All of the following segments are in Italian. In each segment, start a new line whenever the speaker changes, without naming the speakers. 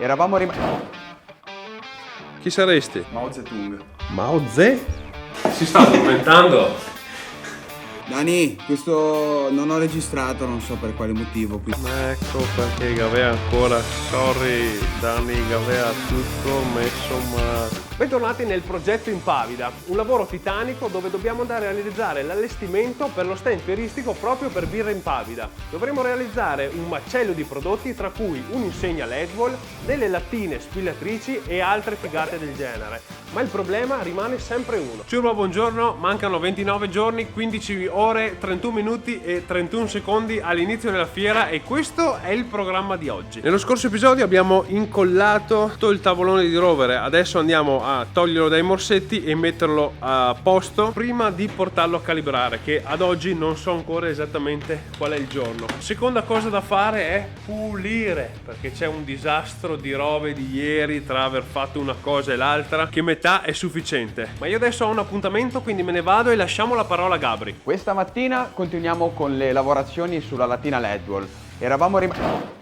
Eravamo rimasti...
Chi saresti?
Mao Zedong.
Mao Ze? Si sta addormentando.
Dani, questo non ho registrato, non so per quale motivo.
Ecco perché Gavea ancora, sorry Dani, Gavea tutto messo ma...
Bentornati nel progetto Impavida, un lavoro titanico dove dobbiamo andare a realizzare l'allestimento per lo stand fieristico proprio per Birra Impavida. Dovremo realizzare un macello di prodotti tra cui un'insegna LED wall, delle lattine spillatrici e altre figate del genere. Ma il problema rimane sempre uno.
Ciurma, buongiorno, mancano 29 giorni, 15 ore, 31 minuti e 31 secondi all'inizio della fiera e questo è il programma di oggi. Nello scorso episodio abbiamo incollato tutto il tavolone di rovere, adesso andiamo a toglierlo dai morsetti e metterlo a posto prima di portarlo a calibrare, che ad oggi non so ancora esattamente qual è il giorno. Seconda cosa da fare è pulire, perché c'è un disastro di robe di ieri tra aver fatto una cosa e l'altra che metà è sufficiente. Ma io adesso ho un appuntamento, quindi me ne vado e lasciamo la parola a Gabri.
Questa mattina continuiamo con le lavorazioni sulla lattina LED wall. Eravamo rimasti...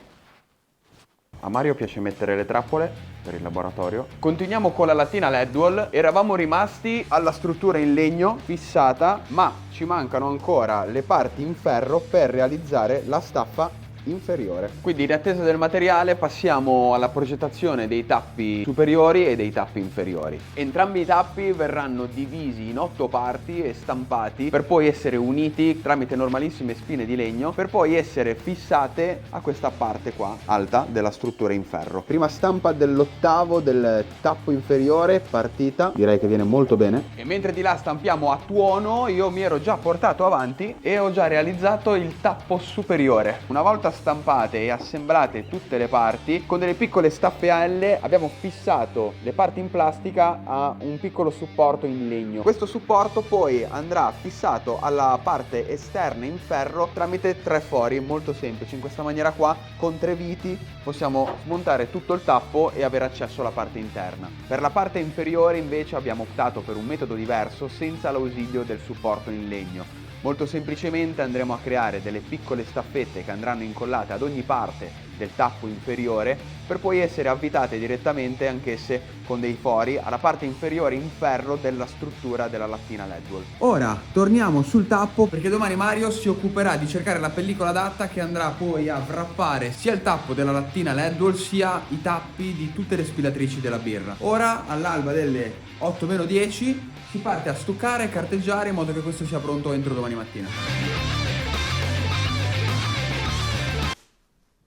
A Mario piace mettere le trappole per il laboratorio. Continuiamo con la lattina LED wall. Eravamo rimasti alla struttura in legno fissata, ma ci mancano ancora le parti in ferro per realizzare la staffa inferiore. Quindi in attesa del materiale passiamo alla progettazione dei tappi superiori e dei tappi inferiori. Entrambi i tappi verranno divisi in 8 parti e stampati per poi essere uniti tramite normalissime spine di legno per poi essere fissate a questa parte qua alta della struttura in ferro. Prima stampa dell'ottavo del tappo inferiore partita, direi che viene molto bene. E mentre di là stampiamo a tuono, io mi ero già portato avanti e ho già realizzato il tappo superiore. Una volta stampate e assemblate tutte le parti, con delle piccole staffe a L abbiamo fissato le parti in plastica a un piccolo supporto in legno. Questo supporto poi andrà fissato alla parte esterna in ferro tramite 3 fori molto semplici. In questa maniera qua, con 3 viti, possiamo smontare tutto il tappo e avere accesso alla parte interna. Per la parte inferiore invece abbiamo optato per un metodo diverso senza l'ausilio del supporto in legno. Molto semplicemente andremo a creare delle piccole staffette che andranno incollate ad ogni parte del tappo inferiore per poi essere avvitate direttamente anch'esse con dei fori alla parte inferiore in ferro della struttura della lattina LED wall. Ora torniamo sul tappo perché domani Mario si occuperà di cercare la pellicola adatta che andrà poi a wrappare sia il tappo della lattina LED wall sia i tappi di tutte le spillatrici della birra. Ora all'alba delle 8:10 si parte a stuccare e carteggiare in modo che questo sia pronto entro domani mattina.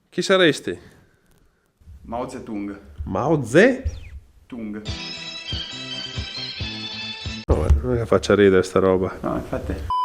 Chi saresti?
Mao Zedong.
Mao Ze?
Tung.
No, non è che faccia ridere sta roba.
No, infatti.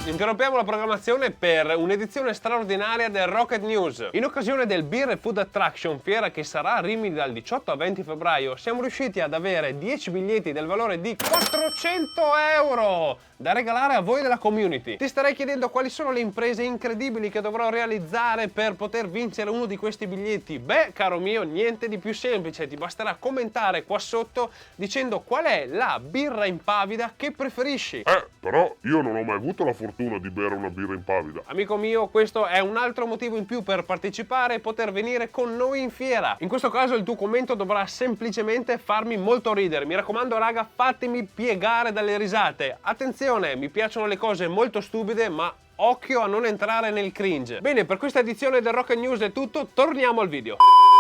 Interrompiamo la programmazione per un'edizione straordinaria del Rocket News. In occasione del Beer and Food Attraction, fiera che sarà a Rimini dal 18 al 20 febbraio, siamo riusciti ad avere 10 biglietti del valore di 400 euro da regalare a voi della community. Ti starei chiedendo quali sono le imprese incredibili che dovrò realizzare per poter vincere uno di questi biglietti. Beh, caro mio, niente di più semplice, ti basterà commentare qua sotto dicendo qual è la birra impavida che preferisci.
Però io non ho mai avuto la fortuna di bere una birra impavida.
Amico mio, questo è un altro motivo in più per partecipare e poter venire con noi in fiera. In questo caso il tuo commento dovrà semplicemente farmi molto ridere. Mi raccomando raga, fatemi piegare dalle risate. Attenzione, mi piacciono le cose molto stupide, ma occhio a non entrare nel cringe. Bene, per questa edizione del Rocket News è tutto, torniamo al video.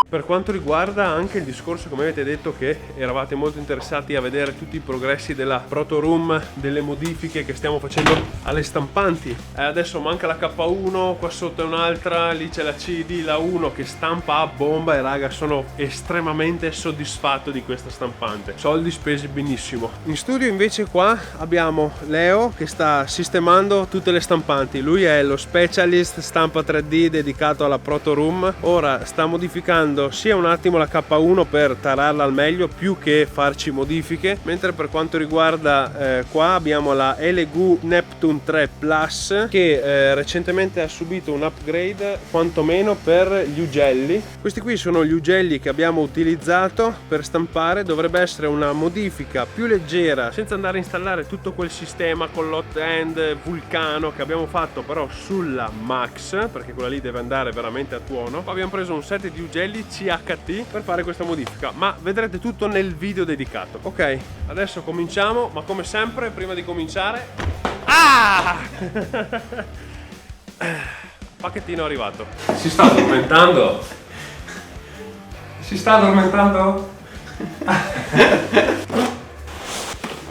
Per quanto riguarda anche il discorso, come avete detto, che eravate molto interessati a vedere tutti i progressi della Proto Room, delle modifiche che stiamo facendo alle stampanti. Adesso manca la K1, qua sotto è un'altra, lì c'è la CD, la 1 che stampa a bomba e raga sono estremamente soddisfatto di questa stampante. Soldi spesi benissimo. In studio invece qua abbiamo Leo che sta sistemando tutte le stampanti. Lui è lo specialist stampa 3D dedicato alla Proto Room. Ora sta modificando aspettando sia un attimo la K1 per tararla al meglio più che farci modifiche, mentre per quanto riguarda qua abbiamo la LG Neptune 3 Plus che recentemente ha subito un upgrade quantomeno per gli ugelli. Questi qui sono gli ugelli che abbiamo utilizzato per stampare, dovrebbe essere una modifica più leggera senza andare a installare tutto quel sistema con l'hot end Vulcano che abbiamo fatto però sulla Max, perché quella lì deve andare veramente a tuono. Poi abbiamo preso un set di ugelli CHT per fare questa modifica, ma vedrete tutto nel video dedicato. Ok, adesso cominciamo, ma come sempre prima di cominciare pacchettino arrivato. Si sta addormentando? Si sta addormentando? Ma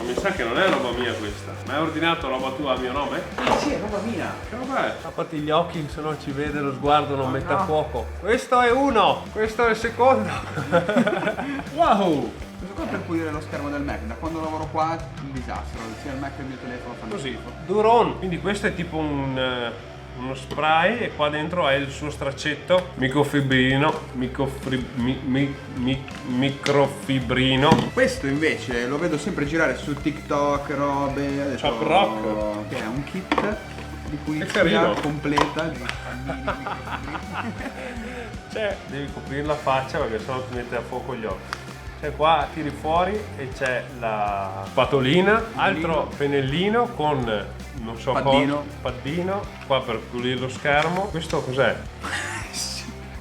mi sa che non è roba mia questa. Ma hai ordinato roba tua a mio nome?
Ah sì, è roba mia.
Che roba è? Tappati gli occhi, se no ci vede lo sguardo, non mette a fuoco. Questo è uno, questo è il secondo. Wow!
Questo qua per pulire lo schermo del Mac. Da quando lavoro qua è un disastro. Sia il Mac che il mio telefono fanno
Così,
schifo.
Duron. Quindi questo è tipo uno spray e qua dentro è il suo straccetto microfibrino.
Questo invece lo vedo sempre girare su TikTok, robe. Adesso
Chop Rock.
Che è un kit di pulizia
carino.
completa di pannini,
Cioè, devi coprire la faccia perché sennò ti mette a fuoco gli occhi. Cioè qua tiri fuori e c'è la spatolina, altro pennellino con non so
Paddino.
cosa, paddino, qua per pulire lo schermo. Questo cos'è?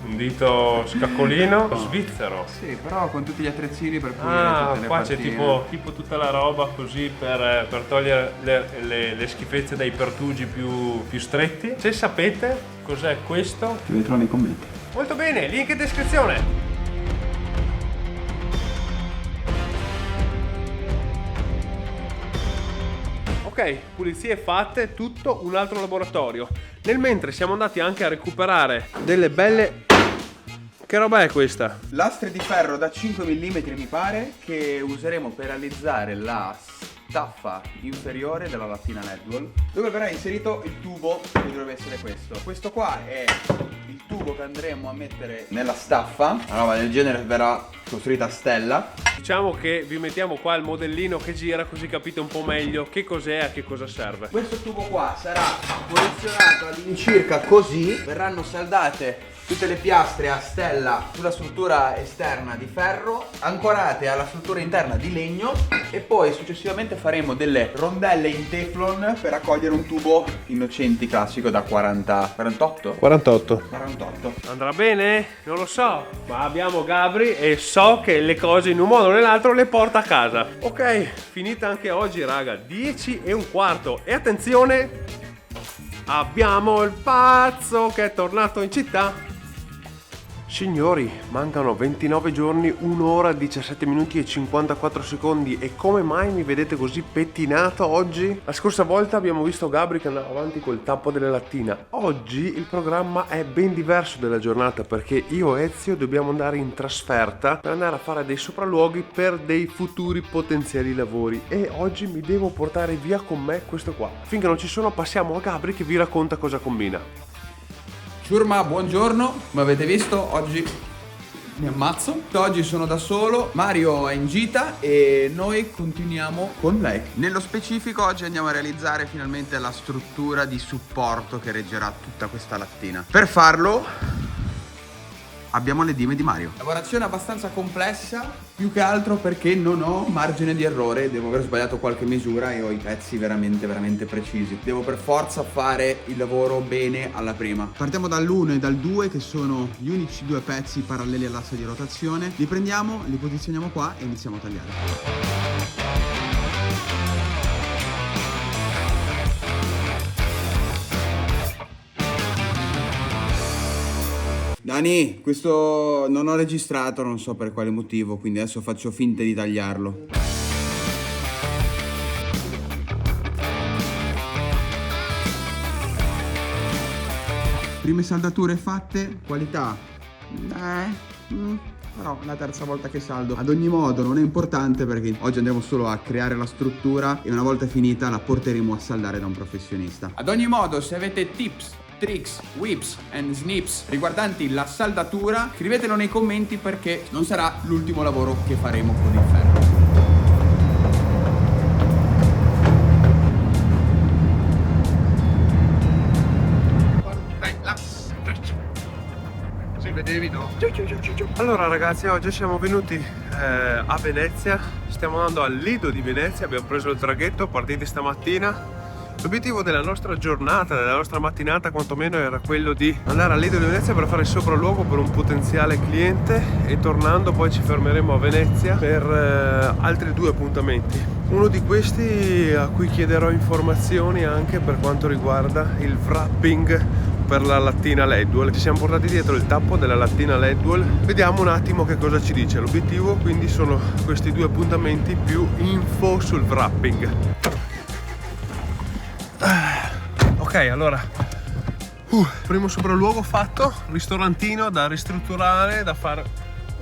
Un dito scaccolino svizzero.
Sì, però con tutti gli attrezzini per pulire tutte le
qua c'è
partine.
tipo tutta la roba così per togliere le schifezze dai pertugi più stretti. Se sapete cos'è questo,
Ti vedrò nei commenti.
molto bene, link in descrizione. Ok, pulizie fatte, tutto un altro laboratorio. Nel mentre siamo andati anche a recuperare delle belle... Che roba è questa?
Lastre di ferro da 5 mm mi pare che useremo per realizzare la staffa inferiore della lattina Ledwall, dove verrà inserito il tubo che dovrebbe essere questo. Questo qua è il tubo che andremo a mettere nella staffa. Una roba del genere verrà costruita a stella.
Diciamo che vi mettiamo qua il modellino che gira così capite un po' meglio che cos'è e a che cosa serve.
Questo tubo qua sarà posizionato all'incirca così, verranno saldate tutte le piastre a stella sulla struttura esterna di ferro, ancorate alla struttura interna di legno, e poi successivamente faremo delle rondelle in teflon per raccogliere un tubo innocenti classico da 48.
48. Andrà bene? Non lo so, ma abbiamo Gabri e so che le cose in un modo o nell'altro le porta a casa. Ok, finita anche oggi raga, 10:15 e attenzione, abbiamo il pazzo che è tornato in città. Signori, mancano 29 giorni, 1 ora, 17 minuti e 54 secondi. E come mai mi vedete così pettinato oggi? La scorsa volta abbiamo visto Gabri che andava avanti col tappo della lattina. Oggi il programma è ben diverso della giornata perché io e Ezio dobbiamo andare in trasferta per andare a fare dei sopralluoghi per dei futuri potenziali lavori. E oggi mi devo portare via con me questo qua. Finché non ci sono passiamo a Gabri che vi racconta cosa combina.
Ciurma, buongiorno, come avete visto oggi mi ammazzo. Oggi sono da solo, Mario è in gita e noi continuiamo con lei. Nello specifico oggi andiamo a realizzare finalmente la struttura di supporto che reggerà tutta questa lattina. Per farlo abbiamo le dime di Mario. Lavorazione abbastanza complessa, più che altro perché non ho margine di errore, devo aver sbagliato qualche misura e ho i pezzi veramente precisi. Devo per forza fare il lavoro bene alla prima. Partiamo dall'1 e dal 2 che sono gli unici due pezzi paralleli all'asse di rotazione. Li prendiamo, li posizioniamo qua e iniziamo a tagliare. Dani, questo non ho registrato, non so per quale motivo, quindi adesso faccio finta di tagliarlo. Prime saldature fatte, qualità. Però è la terza volta che saldo. Ad ogni modo non è importante perché oggi andremo solo a creare la struttura e una volta finita la porteremo a saldare da un professionista. Ad ogni modo, se avete tips tricks, whips and snips riguardanti la saldatura, scrivetelo nei commenti perché non sarà l'ultimo lavoro che faremo con il ferro.
Allora ragazzi, oggi siamo venuti a Venezia, stiamo andando al Lido di Venezia, abbiamo preso il traghetto, partiti stamattina. L'obiettivo della nostra giornata, della nostra mattinata quantomeno, era quello di andare al Lido di Venezia per fare il sopralluogo per un potenziale cliente e tornando poi ci fermeremo a Venezia per altri 2 appuntamenti. Uno di questi a cui chiederò informazioni anche per quanto riguarda il wrapping per la lattina Leadwell. Ci siamo portati dietro il tappo della lattina Leadwell, vediamo un attimo che cosa ci dice. L'obiettivo quindi sono questi 2 appuntamenti più info sul wrapping. Ok, allora primo sopralluogo fatto, ristorantino da ristrutturare, da fare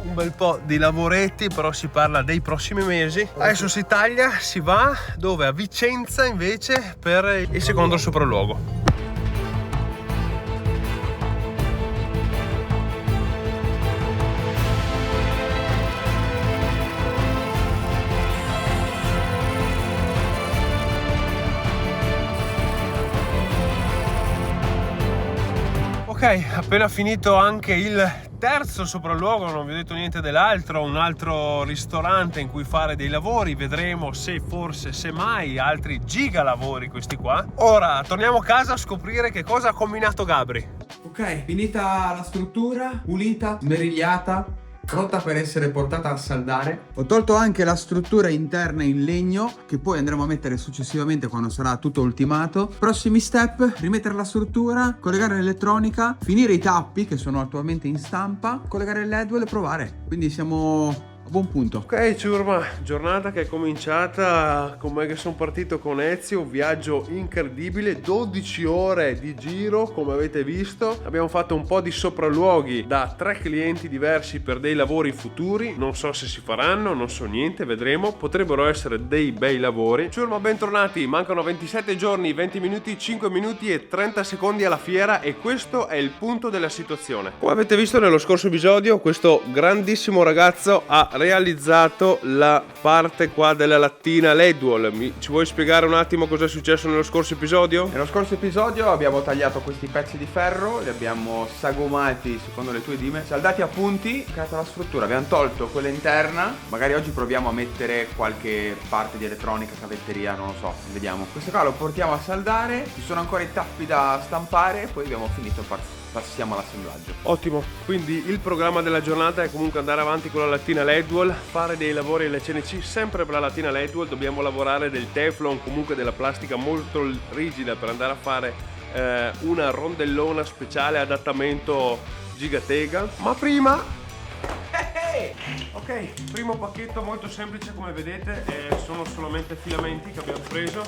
un bel po' di lavoretti, però si parla dei prossimi mesi. Adesso si taglia, si va dove? A Vicenza invece per il secondo sopralluogo. Ok, appena finito anche il terzo sopralluogo, non vi ho detto niente dell'altro, un altro ristorante in cui fare dei lavori, vedremo se forse, se mai, altri giga lavori questi qua. Ora torniamo a casa a scoprire che cosa ha combinato Gabri.
Ok, finita la struttura, pulita, smerigliata, pronta per essere portata a saldare. Ho tolto anche la struttura interna in legno che poi andremo a mettere successivamente quando sarà tutto ultimato. Prossimi step: rimettere la struttura, collegare l'elettronica, finire i tappi che sono attualmente in stampa, collegare il Leadwell e provare. Quindi siamo a buon punto.
Ok ciurma, giornata che è cominciata con me che sono partito con Ezio, viaggio incredibile, 12 ore di giro come avete visto. Abbiamo fatto un po' di sopralluoghi da 3 clienti diversi per dei lavori futuri, non so se si faranno, non so niente, vedremo, potrebbero essere dei bei lavori. Ciurma, bentornati, mancano 27 giorni, 20 minuti, 5 minuti e 30 secondi alla fiera e questo è il punto della situazione. Come avete visto nello scorso episodio, questo grandissimo ragazzo ha realizzato la parte qua della lattina Leadwell. Ci vuoi spiegare un attimo cosa è successo nello scorso episodio?
Nello scorso episodio abbiamo tagliato questi pezzi di ferro, li abbiamo sagomati secondo le tue dime, saldati a punti, creato la struttura, abbiamo tolto quella interna. Magari oggi proviamo a mettere qualche parte di elettronica, cavetteria, non lo so, vediamo. Questo qua lo portiamo a saldare, ci sono ancora i tappi da stampare e poi abbiamo finito, passiamo all'assemblaggio.
Ottimo, quindi il programma della giornata è comunque andare avanti con la lattina Leadwell, fare dei lavori alle CNC sempre per la lattina Leadwell. Dobbiamo lavorare del Teflon, comunque della plastica molto rigida per andare a fare una rondellona speciale adattamento Gigatega. Ma prima ok, primo pacchetto molto semplice come vedete, sono solamente filamenti che abbiamo preso.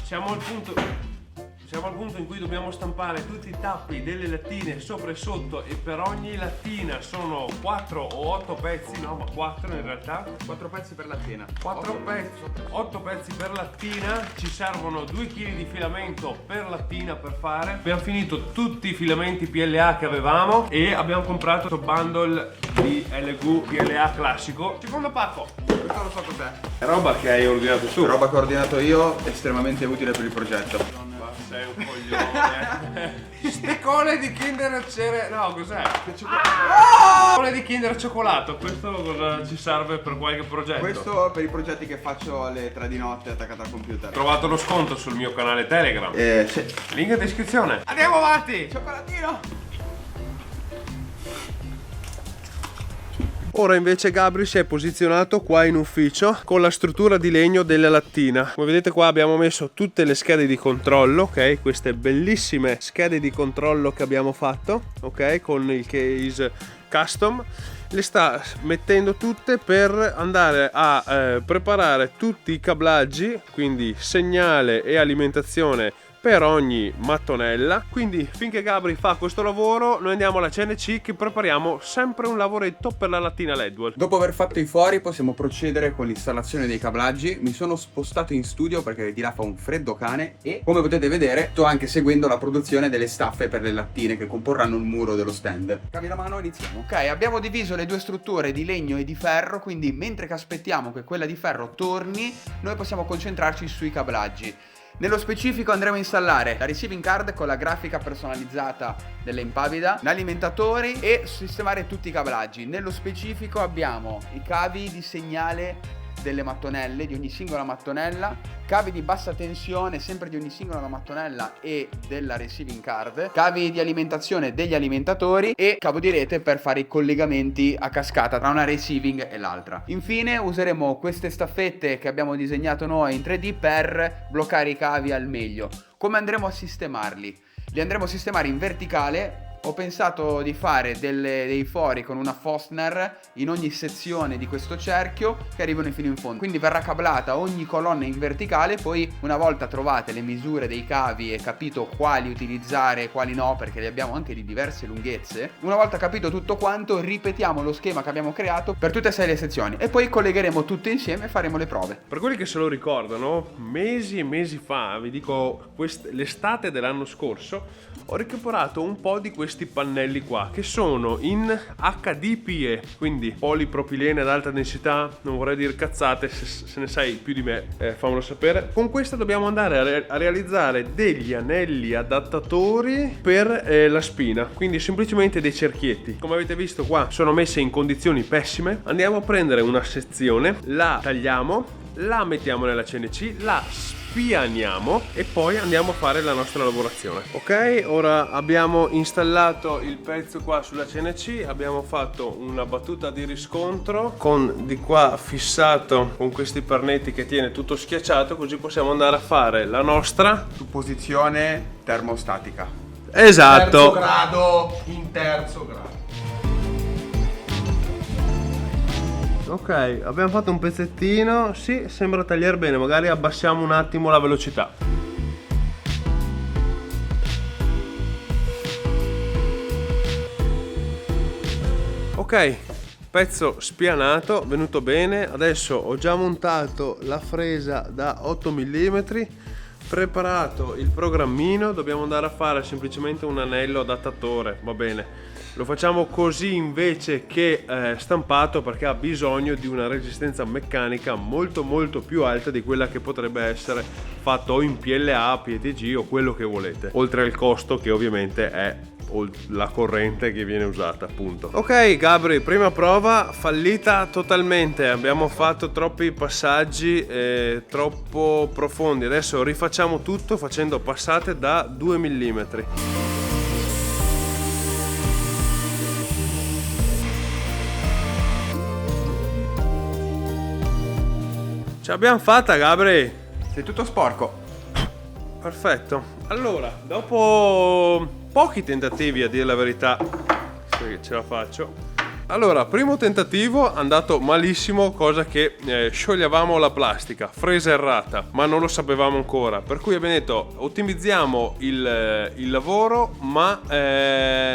Siamo al punto in cui dobbiamo stampare tutti i tappi delle lattine sopra e sotto e per ogni lattina sono 4 o 8 pezzi, no ma 4 in realtà. 4 pezzi per lattina. 8 pezzi per lattina, ci servono 2 kg di filamento per lattina per fare. Abbiamo finito tutti i filamenti PLA che avevamo e abbiamo comprato il bundle di LG PLA classico. Secondo pacco.
Questo lo so cos'è.
È roba che hai ordinato tu.
È roba che ho ordinato io, estremamente utile per il progetto.
Sei un coglione. Stecone di Kinder no, cos'è? Stecone di Kinder cioccolato. Questo cosa ci serve per qualche progetto?
Questo per i progetti che faccio alle 3 di notte attaccata al computer.
Ho trovato lo sconto sul mio canale Telegram.
Sì.
Link in descrizione. Andiamo avanti.
Cioccolatino.
Ora invece Gabri si è posizionato qua in ufficio con la struttura di legno della lattina. Come vedete qua abbiamo messo tutte le schede di controllo, ok? Queste bellissime schede di controllo che abbiamo fatto, ok? Con il case custom. Le sta mettendo tutte per andare a preparare tutti i cablaggi, quindi segnale e alimentazione per ogni mattonella. Quindi finché Gabri fa questo lavoro noi andiamo alla CNC che prepariamo sempre un lavoretto per la lattina Ledwell.
Dopo aver fatto i fori possiamo procedere con l'installazione dei cablaggi. Mi sono spostato in studio perché di là fa un freddo cane e come potete vedere sto anche seguendo la produzione delle staffe per le lattine che comporranno il muro dello stand. Cavi la mano, iniziamo. Ok, abbiamo diviso le due strutture di legno e di ferro, quindi mentre che aspettiamo che quella di ferro torni noi possiamo concentrarci sui cablaggi. Nello specifico andremo a installare la receiving card con la grafica personalizzata dell'Empavida, gli alimentatori e sistemare tutti i cablaggi. Nello specifico abbiamo i cavi di segnale delle mattonelle, di ogni singola mattonella, cavi di bassa tensione sempre di ogni singola mattonella e della receiving card, cavi di alimentazione degli alimentatori e cavo di rete per fare i collegamenti a cascata tra una receiving e l'altra. Infine useremo queste staffette che abbiamo disegnato noi in 3D per bloccare i cavi al meglio. Come andremo a sistemarli? Li andremo a sistemare in verticale. Ho pensato di fare dei fori con una Forstner in ogni sezione di questo cerchio che arrivano fino in fondo. Quindi verrà cablata ogni colonna in verticale. Poi una volta trovate le misure dei cavi e capito quali utilizzare e quali no, perché li abbiamo anche di diverse lunghezze, una volta capito tutto quanto ripetiamo lo schema che abbiamo creato per tutte e 6 le sezioni e poi collegheremo tutte insieme e faremo le prove.
Per quelli che se lo ricordano, mesi e mesi fa, vi dico l'estate dell'anno scorso, ho recuperato un po' di questi pannelli qua che sono in HDPE, quindi polipropilene ad alta densità. Non vorrei dire cazzate, se ne sai più di me fammelo sapere. Con questa dobbiamo andare a realizzare degli anelli adattatori per la spina, quindi semplicemente dei cerchietti. Come avete visto qua sono messe in condizioni pessime. Andiamo a prendere una sezione, la tagliamo, la mettiamo nella CNC, la spianiamo e poi andiamo a fare la nostra lavorazione. Ok, ora abbiamo installato il pezzo qua sulla CNC, abbiamo fatto una battuta di riscontro con di qua fissato con questi pernetti che tiene tutto schiacciato, così possiamo andare a fare la nostra
Su posizione termostatica.
esatto
Terzo grado, in terzo grado.
Ok, abbiamo fatto un pezzettino, sì, sembra tagliare bene, magari abbassiamo un attimo la velocità. Ok, pezzo spianato, venuto bene. Adesso ho già montato la fresa da 8 mm, preparato il programmino, dobbiamo andare a fare semplicemente un anello adattatore, va bene. Lo facciamo così invece che stampato perché ha bisogno di una resistenza meccanica molto più alta di quella che potrebbe essere fatto o in PLA, PETG o quello che volete, oltre al costo che ovviamente è la corrente che viene usata, appunto. Ok Gabri, prima prova fallita totalmente, abbiamo fatto troppi passaggi troppo profondi. Adesso rifacciamo tutto facendo passate da 2 mm. Ce l'abbiamo fatta Gabri!
Sei tutto sporco.
Perfetto. Allora, dopo pochi tentativi a dire la verità, se ce la faccio. Allora, primo tentativo andato malissimo, cosa che sciogliavamo la plastica, fresa errata, ma non lo sapevamo ancora, per cui abbiamo detto ottimizziamo il lavoro, ma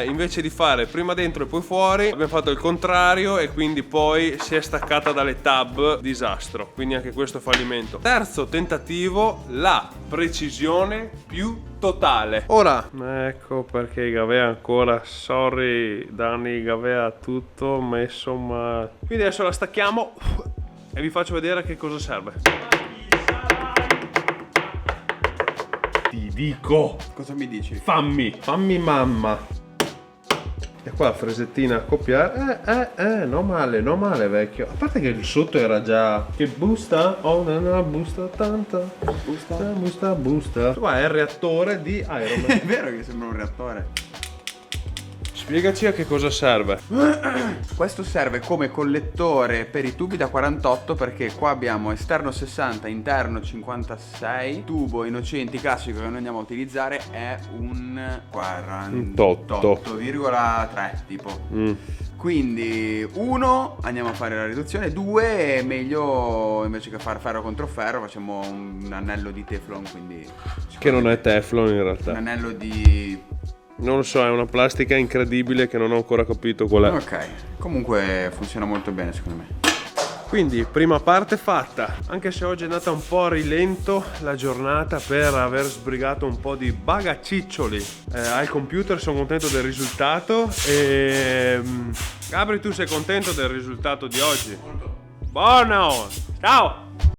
invece di fare prima dentro e poi fuori abbiamo fatto il contrario e quindi poi si è staccata dalle tab, disastro, quindi anche questo fallimento. Terzo tentativo, la precisione più totale. Ora, ecco perché Gavea ancora, sorry Dani, Gavea tutto messo ma... Quindi adesso la stacchiamo e vi faccio vedere che cosa serve. Ti dico,
Cosa mi dici?
fammi mamma. E qua la fresettina a accoppiare. Non male vecchio. A parte che il sotto era già... Che busta? Oh no, busta tanta. Busta. Qua è il reattore di Iron Man.
È vero che sembra un reattore.
Spiegaci a che cosa serve.
Questo serve come collettore per i tubi da 48 perché qua abbiamo esterno 60, interno 56. Tubo innocenti classico che noi andiamo a utilizzare è un 48,3 tipo. Quindi 1 andiamo a fare la riduzione, 2 è meglio invece che fare ferro contro ferro facciamo un anello di Teflon, quindi
Che non è Teflon in
un
realtà.
anello di...
Non lo so, è una plastica incredibile che non ho ancora capito qual è.
Ok, comunque funziona molto bene secondo me.
Quindi, prima parte fatta. Anche se oggi è andata un po' a rilento la giornata per aver sbrigato un po' di bagaciccioli al computer, sono contento del risultato. Gabri, tu sei contento del risultato di oggi? Molto. Buono! Ciao!